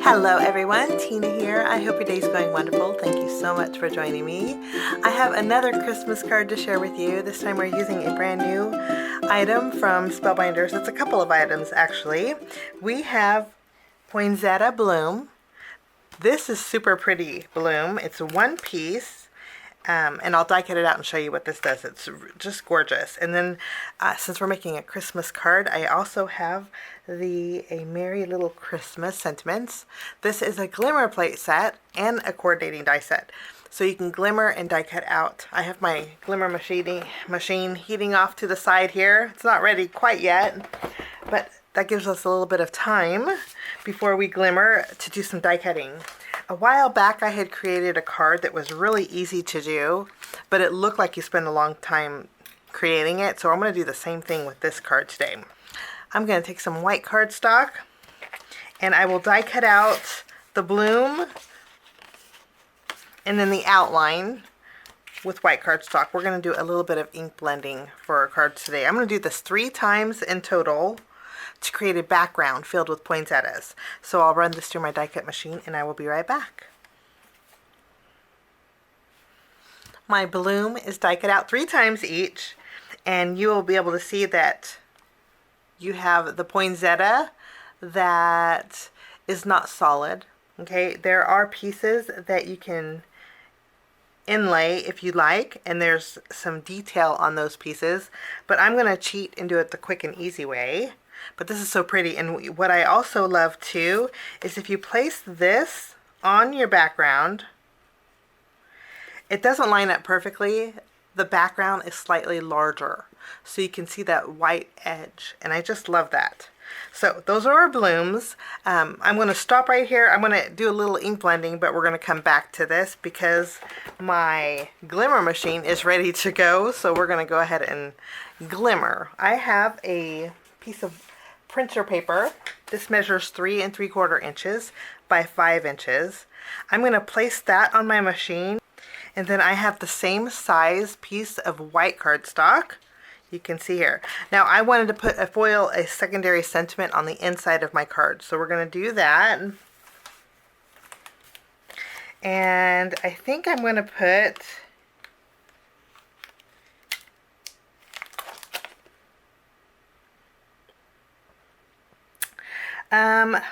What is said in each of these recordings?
Hello everyone, Tina here. I hope your day's going wonderful. Thank you so much for joining me. I have another Christmas card to share with you. This time we're using a brand new item from Spellbinders. It's a couple of items actually. We have Poinsettia Bloom. This is super pretty bloom. It's one piece. And I'll die cut it out and show you what this does. It's just gorgeous. And then since we're making a Christmas card, I also have a Merry Little Christmas Sentiments. This is a Glimmer plate set and a coordinating die set. So you can glimmer and die cut out. I have my Glimmer machine heating off to the side here. It's not ready quite yet, but that gives us a little bit of time before we glimmer to do some die cutting. A while back I had created a card that was really easy to do, but it looked like you spent a long time creating it, so I'm going to do the same thing with this card today. I'm going to take some white cardstock and I will die cut out the bloom and then the outline with white cardstock. We're going to do a little bit of ink blending for our cards today. I'm going to do this 3 times in total to create a background filled with poinsettias. So I'll run this through my die cut machine and I will be right back. My bloom is die cut out 3 times each, and you will be able to see that you have the poinsettia that is not solid. Okay, there are pieces that you can inlay if you like, and there's some detail on those pieces, but I'm going to cheat and do it the quick and easy way. But this is so pretty. And what I also love too is if you place this on your background, it doesn't line up perfectly. The background is slightly larger, so you can see that white edge, and I just love that. So those are our blooms. I'm going to stop right here. I'm going to do a little ink blending, but we're going to come back to this because my Glimmer machine is ready to go. So we're going to go ahead and glimmer. I have a piece of printer paper. This measures 3 3/4 inches by 5 inches. I'm going to place that on my machine, and then I have the same size piece of white cardstock. You can see here. Now I wanted to put a secondary sentiment on the inside of my card, so we're going to do that. And I think I'm going to put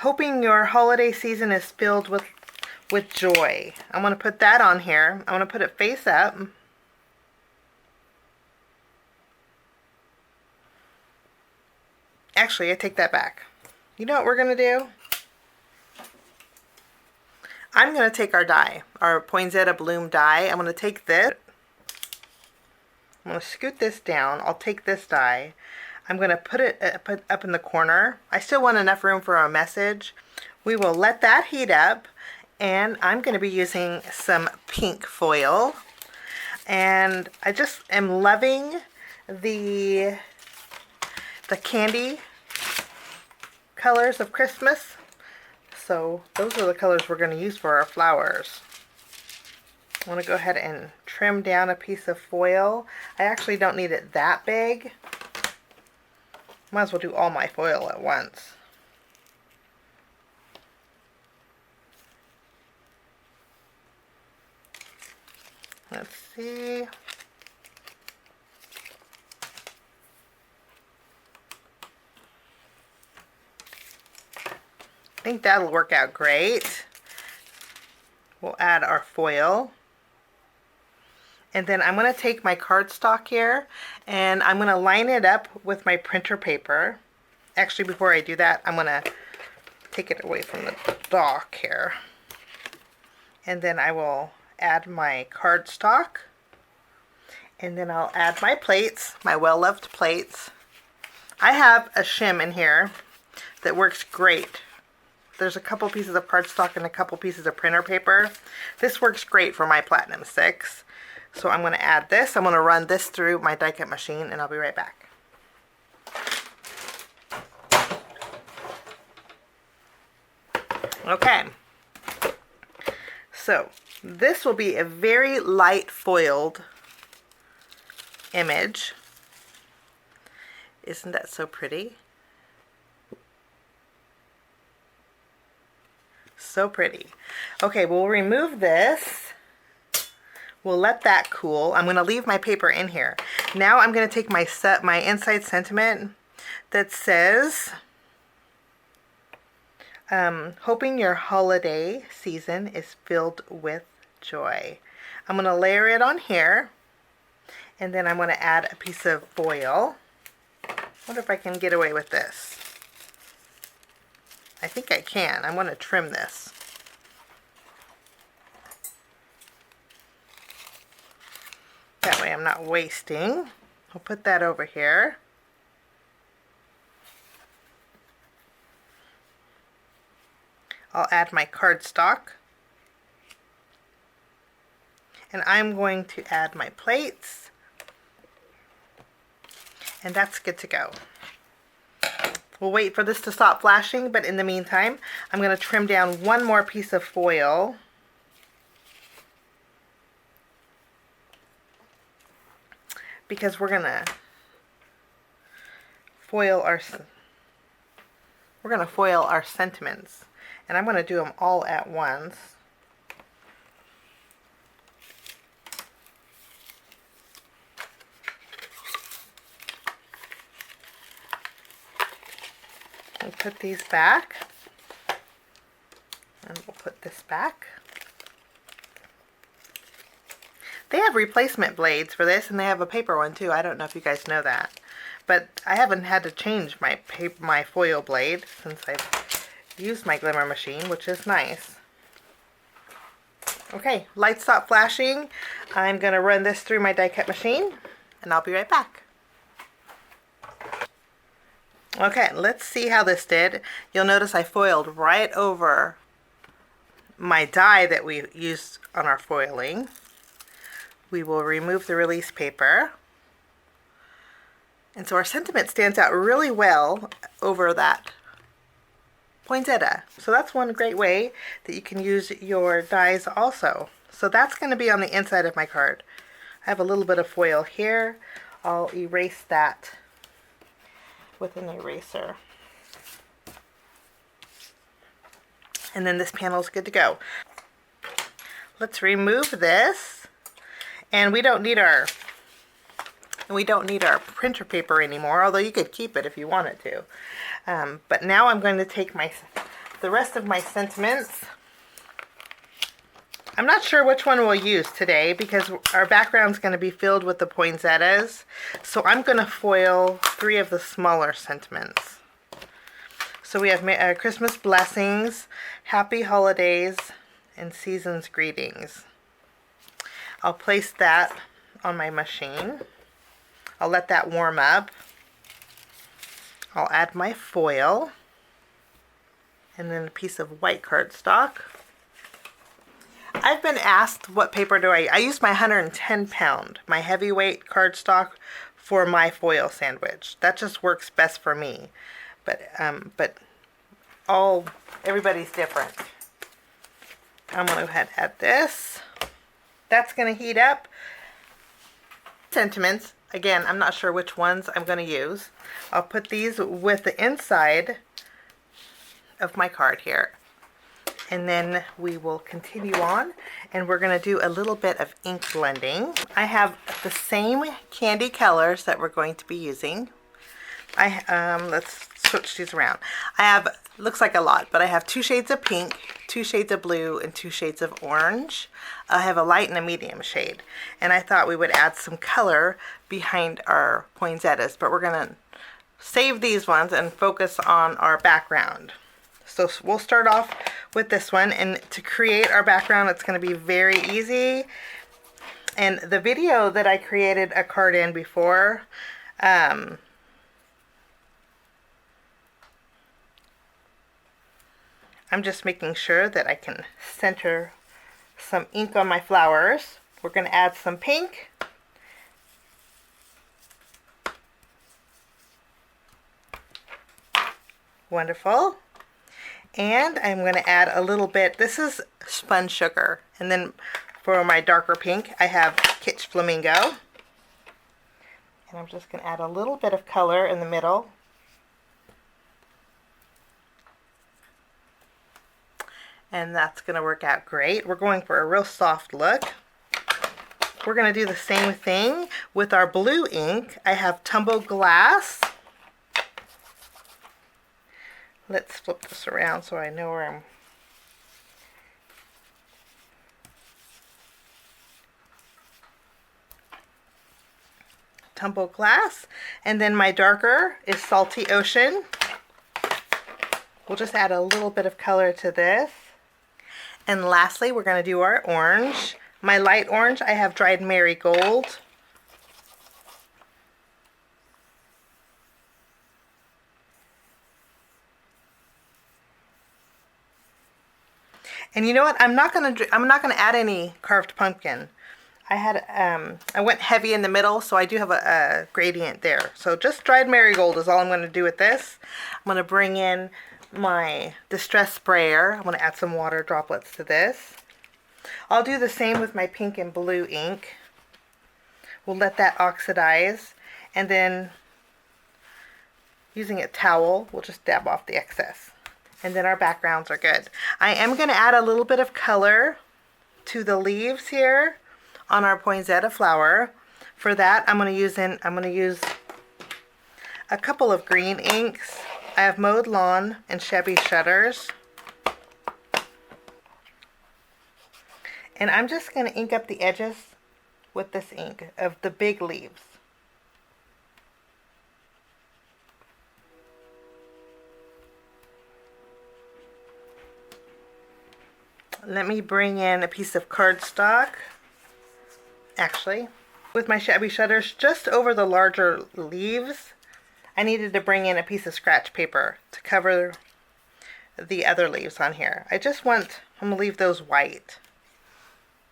hoping your holiday season is filled with joy. I'm going to put that on here. I'm going to put it face up. Actually, I take that back. You know what we're going to do? I'm going to take our die, our Poinsettia Bloom die. I'm going to take this. I'm going to scoot this down. I'll take this die. I'm going to put it up in the corner. I still want enough room for our message. We will let that heat up, and I'm going to be using some pink foil. And I just am loving the candy colors of Christmas. So those are the colors we're going to use for our flowers. I want to go ahead and trim down a piece of foil. I actually don't need it that big. Might as well do all my foil at once. Let's see. I think that'll work out great. We'll add our foil. And then I'm going to take my cardstock here and I'm going to line it up with my printer paper. Actually, before I do that, I'm going to take it away from the dock here. And then I will add my cardstock. And then I'll add my plates, my well-loved plates. I have a shim in here that works great. There's a couple pieces of cardstock and a couple pieces of printer paper. This works great for my Platinum 6. So I'm going to add this. I'm going to run this through my die cut machine and I'll be right back. Okay. So this will be a very light foiled image. Isn't that so pretty? So pretty. Okay, we'll remove this. We'll let that cool. I'm going to leave my paper in here. Now I'm going to take my inside sentiment that says, hoping your holiday season is filled with joy. I'm going to layer it on here, and then I'm going to add a piece of foil. I wonder if I can get away with this. I think I can. I'm going to trim this. That way I'm not wasting. I'll put that over here. I'll add my cardstock. And I'm going to add my plates. And that's good to go. We'll wait for this to stop flashing, but in the meantime, I'm going to trim down one more piece of foil. Because we're going to foil our sentiments. And I'm going to do them all at once. We'll put these back. And we'll put this back. They have replacement blades for this, and they have a paper one too. I don't know if you guys know that. But I haven't had to change my foil blade since I've used my Glimmer machine, which is nice. Okay, lights stop flashing. I'm going to run this through my die cut machine, and I'll be right back. Okay, let's see how this did. You'll notice I foiled right over my die that we used on our foiling. We will remove the release paper. And so our sentiment stands out really well over that poinsettia. So that's one great way that you can use your dies also. So that's going to be on the inside of my card. I have a little bit of foil here. I'll erase that with an eraser. And then this panel is good to go. Let's remove this. And we don't need our printer paper anymore, although you could keep it if you wanted to. But now I'm going to take the rest of my sentiments. I'm not sure which one we'll use today because our background's going to be filled with the poinsettias. So I'm going to foil 3 of the smaller sentiments. So we have Christmas blessings, happy holidays, and season's greetings. I'll place that on my machine. I'll let that warm up. I'll add my foil and then a piece of white cardstock. I've been asked what paper do I use my 110 pound, my heavyweight cardstock for my foil sandwich. That just works best for me. But everybody's different. I'm going to go ahead and add this. That's going to heat up. Sentiments, again, I'm not sure which ones I'm going to use. I'll put these with the inside of my card here. And then we will continue on, and we're going to do a little bit of ink blending. I have the same candy colors that we're going to be using. Let's switch these around. I have, looks like a lot, but I have 2 shades of pink, 2 shades of blue, and 2 shades of orange. I have a light and a medium shade. And I thought we would add some color behind our poinsettias, but we're going to save these ones and focus on our background. So we'll start off with this one, and to create our background, it's going to be very easy. And the video that I created a card in before, I'm just making sure that I can center some ink on my flowers. We're going to add some pink. Wonderful. And I'm going to add a little bit, this is spun sugar. And then for my darker pink, I have Kitsch Flamingo. And I'm just going to add a little bit of color in the middle. and that's going to work out great. We're going for a real soft look. We're going to do the same thing with our blue ink. I have Tumbled glass. Let's flip this around so I know where I'm. Tumbled glass, and then my darker is Salty Ocean. We'll just add a little bit of color to this. And lastly, we're going to do our orange. My light orange, I have dried Marigold. And you know what? I'm not gonna add any carved pumpkin. I went heavy in the middle, so I do have a gradient there. So just dried Marigold is all I'm going to do with this. I'm going to bring in my Distress Sprayer. I'm going to add some water droplets to this. I'll do the same with my pink and blue ink. We'll let that oxidize, and then using a towel, we'll just dab off the excess. And then our backgrounds are good. I am going to add a little bit of color to the leaves here on our poinsettia flower. For that, I'm going to use a couple of green inks. I have Mowed Lawn and Shabby Shutters. And I'm just going to ink up the edges with this ink of the big leaves. Let me bring in a piece of cardstock. Actually, with my Shabby Shutters just over the larger leaves, I needed to bring in a piece of scratch paper to cover the other leaves on here. I'm going to leave those white,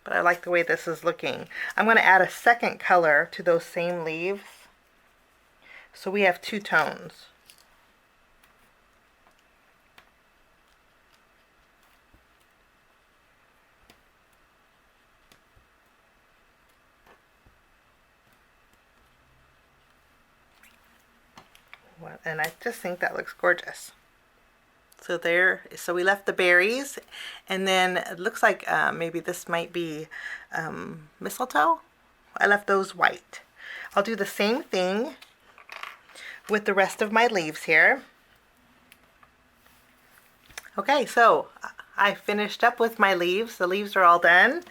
but I like the way this is looking. I'm going to add a second color to those same leaves, so we have two tones. And I just think that looks gorgeous. So we left the berries, and then it looks like maybe this might be mistletoe. I left those white. I'll do the same thing with the rest of my leaves here. Okay, so I finished up with my leaves. The leaves are all done.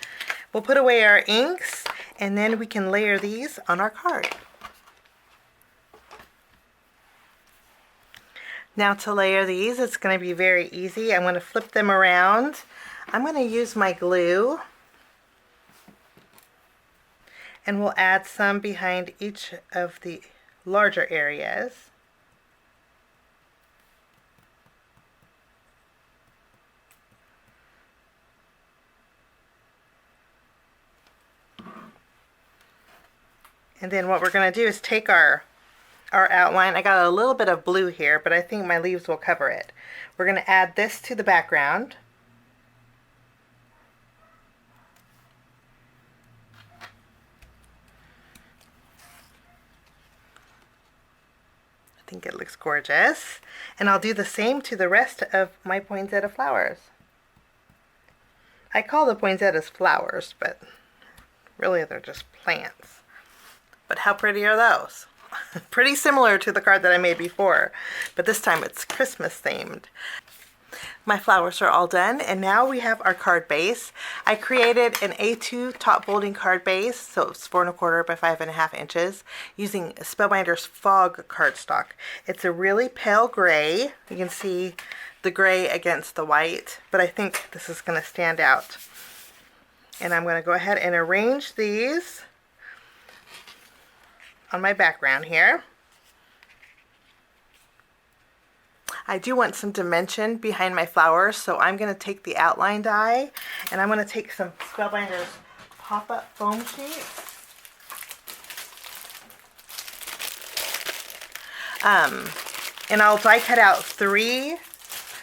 We'll put away our inks, and then we can layer these on our card. Now to layer these, it's going to be very easy. I'm going to flip them around. I'm going to use my glue, and we'll add some behind each of the larger areas. And then what we're going to do is take our outline. I got a little bit of blue here, but I think my leaves will cover it. We're going to add this to the background. I think it looks gorgeous. And I'll do the same to the rest of my poinsettia flowers. I call the poinsettias flowers, but really they're just plants. But how pretty are those? Pretty similar to the card that I made before, but this time it's Christmas themed. My flowers are all done, and now we have our card base. I created an A2 top folding card base, so it's 4 1/4 by 5.5 inches, using Spellbinders Fog cardstock. It's a really pale gray. You can see the gray against the white, but I think this is going to stand out. And I'm going to go ahead and arrange these on my background here. I do want some dimension behind my flowers, so I'm going to take the outline die, and I'm going to take some Spellbinders pop-up foam sheets. And I'll die cut out 3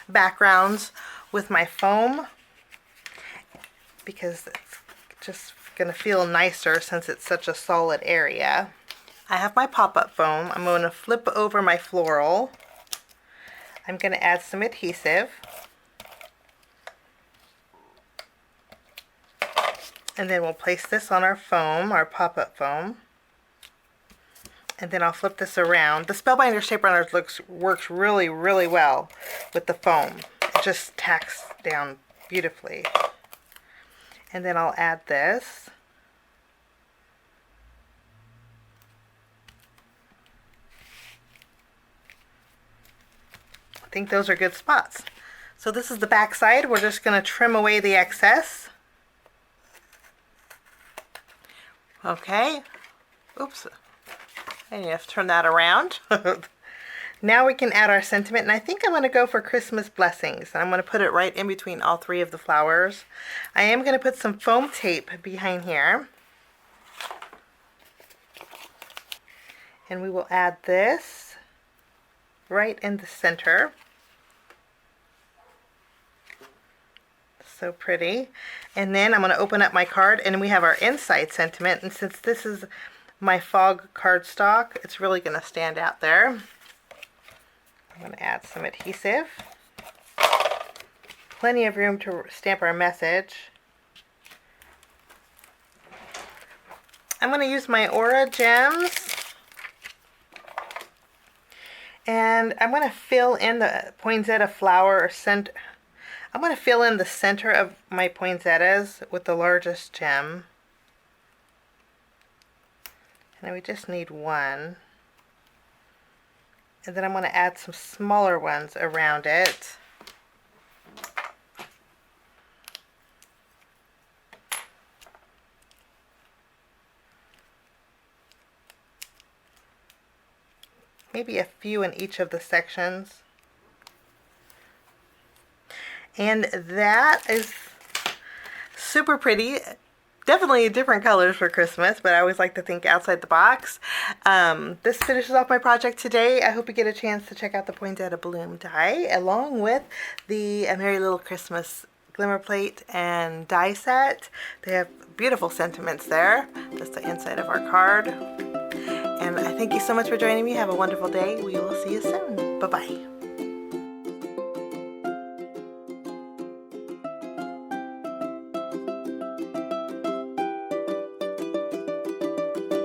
backgrounds with my foam, because it's just going to feel nicer since it's such a solid area. I have my pop-up foam. I'm going to flip over my floral. I'm going to add some adhesive. And then we'll place this on our foam, our pop-up foam. And then I'll flip this around. The Spellbinders Tape Runners works really, really well with the foam. It just tacks down beautifully. And then I'll add this. I think those are good spots. So this is the back side. We're just going to trim away the excess. Okay. Oops. I need to turn that around. Now we can add our sentiment, and I think I'm going to go for Christmas blessings. And I'm going to put it right in between all three of the flowers. I am going to put some foam tape behind here. And we will add this right in the center. So pretty. And then I'm going to open up my card, and we have our inside sentiment. And since this is my fog cardstock, it's really going to stand out there. I'm going to add some adhesive. Plenty of room to stamp our message. I'm going to use my Aura gems. And I'm going to fill in the poinsettia flower center. I'm going to fill in the center of my poinsettias with the largest gem. And we just need one. And then I'm going to add some smaller ones around it. Maybe a few in each of the sections. And that is super pretty. Definitely different colors for Christmas, but I always like to think outside the box. This finishes off my project today. I hope you get a chance to check out the Poinsettia Bloom die, along with the Merry Little Christmas glimmer plate and die set. They have beautiful sentiments there. That's the inside of our card. And I thank you so much for joining me. Have a wonderful day. We will see you soon. Bye-bye.